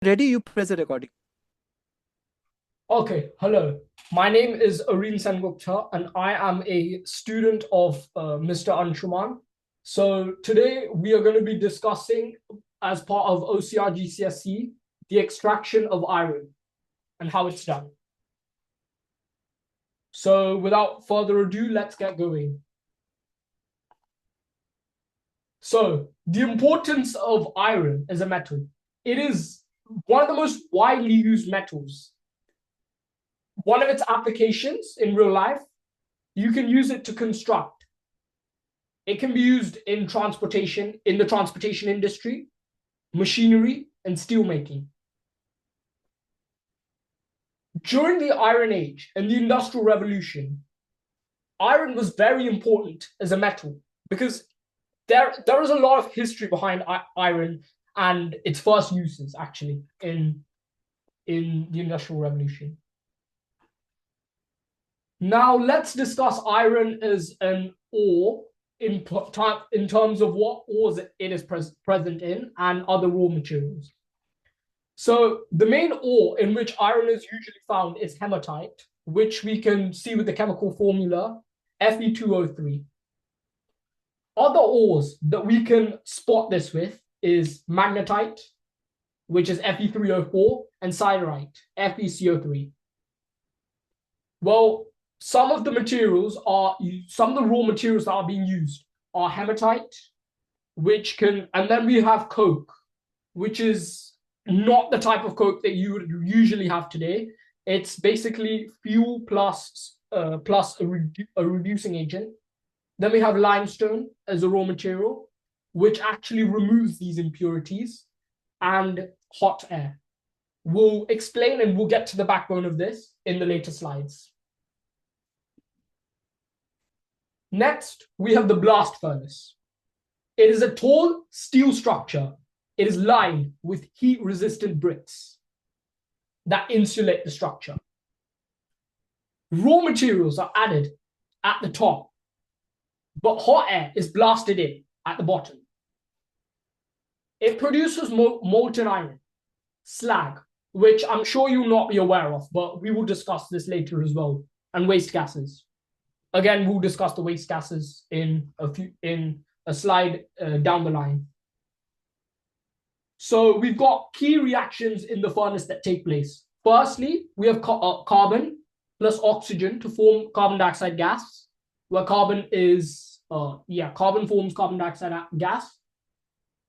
ready, you press the recording. Okay, hello. My name is Areen Sengupta, and I am a student of Mr. Anshuman. So today we are going to be discussing, as part of OCR GCSE, the extraction of iron and how it's done. So without further ado, let's get going. So the importance of iron as a metal. It is one of the most widely used metals. One of its applications in real life, you can use it to construct. It can be used in transportation, in the transportation industry, machinery, and steelmaking. During the Iron Age and the Industrial Revolution, iron was very important as a metal because there is a lot of history behind iron and its first uses actually in the Industrial Revolution. Now let's discuss iron as an ore in terms of what ores it is present in and other raw materials. So the main ore in which iron is usually found is haematite, which we can see with the chemical formula Fe2O3. Other ores that we can spot this with is magnetite, which is Fe3O4, and siderite, FeCO3. Well, some of the raw materials that are being used are hematite, and then we have coke, which is not the type of coke that you would usually have today. It's basically fuel plus a reducing agent. Then we have limestone as a raw material, which actually removes these impurities, and hot air. We'll explain and we'll get to the backbone of this in the later slides. Next, we have the blast furnace. It is a tall steel structure. It is lined with heat-resistant bricks that insulate the structure. Raw materials are added at the top, but hot air is blasted in at the bottom. It produces molten iron, slag, which I'm sure you'll not be aware of, but we will discuss this later as well, and waste gases. Again, we'll discuss the waste gases in a slide down the line. So we've got key reactions in the furnace that take place. Firstly, we have carbon plus oxygen to form carbon dioxide gas, where carbon forms carbon dioxide gas.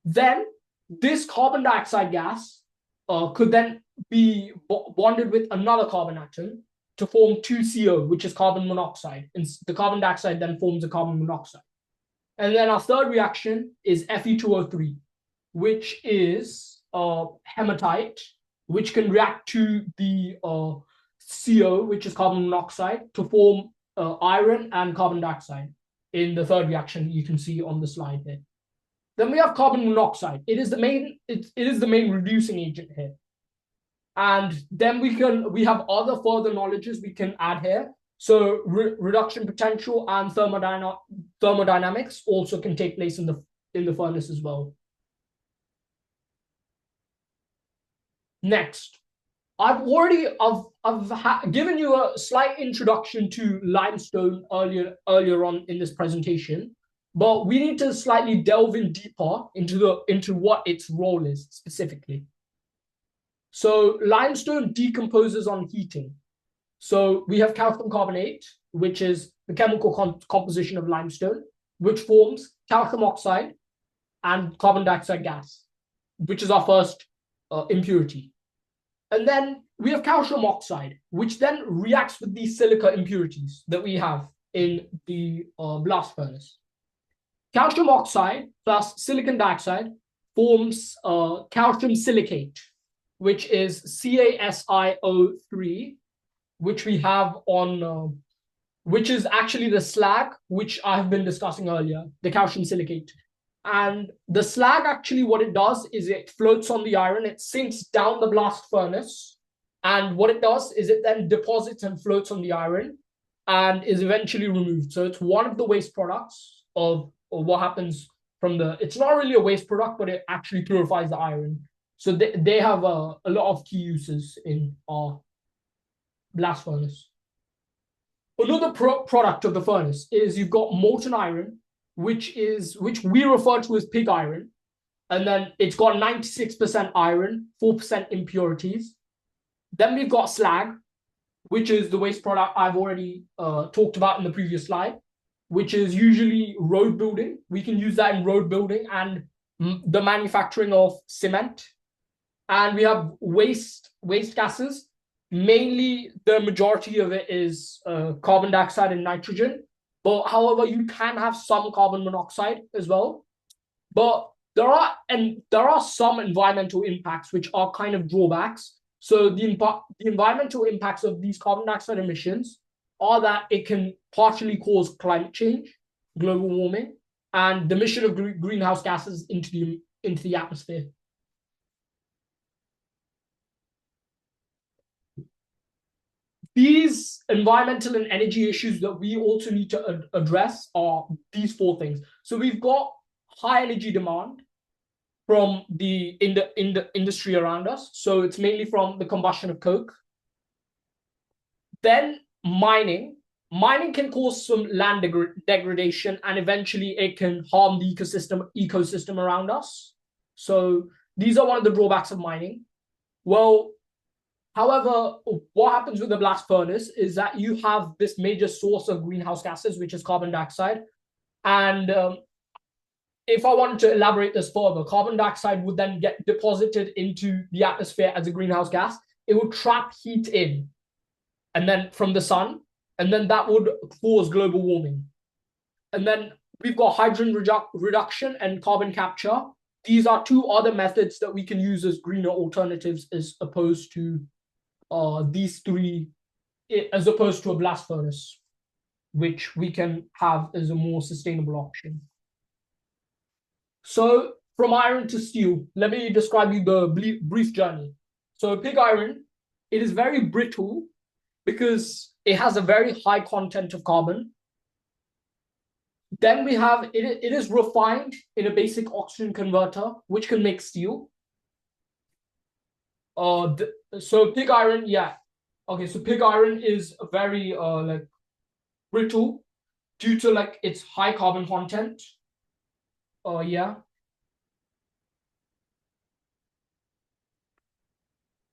Then this carbon dioxide gas could then be bonded with another carbon atom to form 2CO, which is carbon monoxide. And the carbon dioxide then forms a carbon monoxide. And then our third reaction is Fe2O3, which is hematite, which can react to the CO, which is carbon monoxide, to form iron and carbon dioxide in the third reaction you can see on the slide here. Then we have carbon monoxide. It is the main reducing agent here. And then we have other further knowledges we can add here. So reduction potential and thermodynamics also can take place in the furnace as well. Next, I've given you a slight introduction to limestone earlier on in this presentation, but we need to slightly delve in deeper into what its role is specifically. So limestone decomposes on heating. So we have calcium carbonate, which is the chemical composition of limestone, which forms calcium oxide and carbon dioxide gas, which is our first impurity. And then we have calcium oxide, which then reacts with these silica impurities that we have in the blast furnace. Calcium oxide plus silicon dioxide forms calcium silicate, which is CaSiO3, which we have on, which is actually the slag, which I've been discussing earlier, the calcium silicate. And the slag, actually, what it does is it floats on the iron, it sinks down the blast furnace, and what it does is it then deposits and floats on the iron and is eventually removed. So it's one of the waste products of what happens from it's not really a waste product, but it actually purifies the iron. So they have a lot of key uses in our blast furnace. Another product of the furnace is you've got molten iron, which we refer to as pig iron, and then it's got 96% iron, 4% impurities. Then we've got slag, which is the waste product I've already talked about in the previous slide, which is usually road building. We can use that in road building and the manufacturing of cement. And we have waste gases. Mainly, the majority of it is carbon dioxide and nitrogen. But however, you can have some carbon monoxide as well. But there are some environmental impacts which are kind of drawbacks. So the environmental impacts of these carbon dioxide emissions are that it can partially cause climate change, global warming, and the emission of greenhouse gases into the atmosphere. These environmental and energy issues that we also need to address are these four things. So we've got high energy demand from the industry around us. So it's mainly from the combustion of coke. Then mining. Mining can cause some land degradation, and eventually it can harm the ecosystem around us. So these are one of the drawbacks of mining. Well, however, what happens with the blast furnace is that you have this major source of greenhouse gases, which is carbon dioxide. And if I wanted to elaborate this further, carbon dioxide would then get deposited into the atmosphere as a greenhouse gas. It would trap heat in, and then from the sun, and then that would cause global warming. And then we've got hydrogen reduction and carbon capture. These are two other methods that we can use as greener alternatives as opposed to these three, as opposed to a blast furnace, which we can have as a more sustainable option. So from iron to steel, let me describe you the brief journey. So pig iron, it is very brittle because it has a very high content of carbon. Then we have, it is refined in a basic oxygen converter, which can make steel. So pig iron, yeah. Okay, so pig iron is very like brittle due to like its high carbon content. Yeah.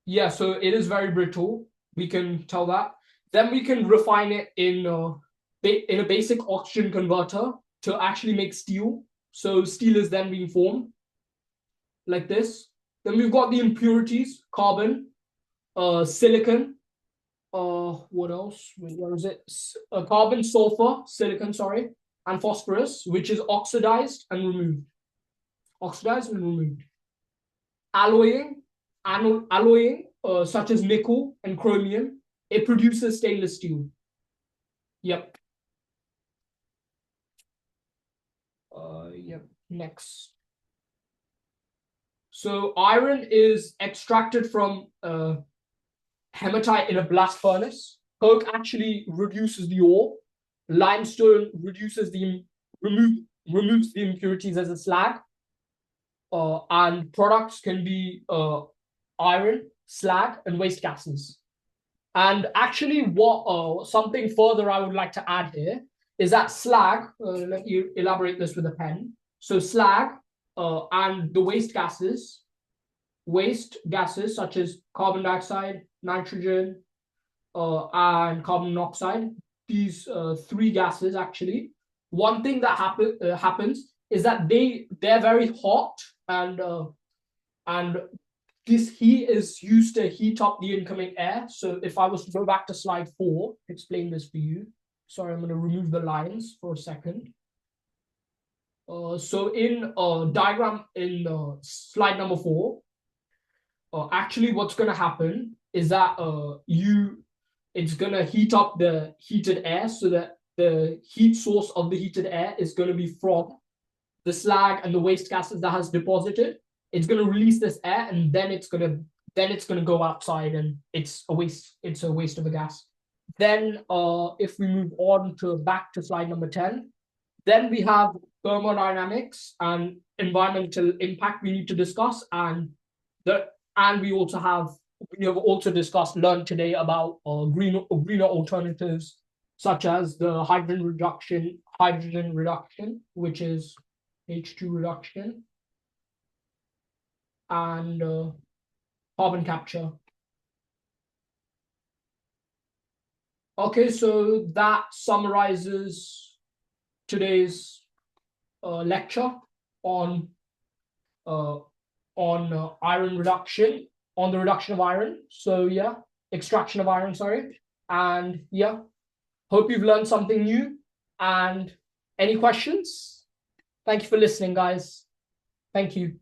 Yeah, so it is very brittle. We can tell that. Then we can refine it in a basic oxygen converter to actually make steel. So steel is then being formed like this. Then we've got the impurities, carbon, silicon, what else? Wait, where is it? Carbon, sulfur, silicon, sorry, and phosphorus, which is oxidized and removed. Oxidized and removed. Alloying, such as nickel and chromium, it produces stainless steel. Yep. Yep. Next. So iron is extracted from hematite in a blast furnace. Coke actually reduces the ore. Limestone removes the impurities as a slag. And products can be iron, slag, and waste gases. And actually, what something further I would like to add here is that slag. Let you elaborate this with a pen. So slag and the waste gases such as carbon dioxide, nitrogen, and carbon monoxide. These three gases actually. One thing that happens is that they're very hot, and this heat is used to heat up the incoming air. So if I was to go back to slide 4, explain this for you. Sorry, I'm going to remove the lines for a second. So in diagram in slide number 4, actually what's going to happen is that it's going to heat up the heated air, so that the heat source of the heated air is going to be from the slag and the waste gases that has deposited. It's going to release this air, and then it's going to go outside, and it's a waste of a gas. Then if we move on back to slide number 10, then we have thermodynamics and environmental impact we need to discuss. And And we have also learned today about greener alternatives, such as the hydrogen reduction, which is H2 reduction, and carbon capture. Okay, so that summarizes today's lecture on iron reduction, on the reduction of iron. So yeah, extraction of iron, sorry. And yeah, hope you've learned something new. And any questions? Thank you for listening, guys. Thank you.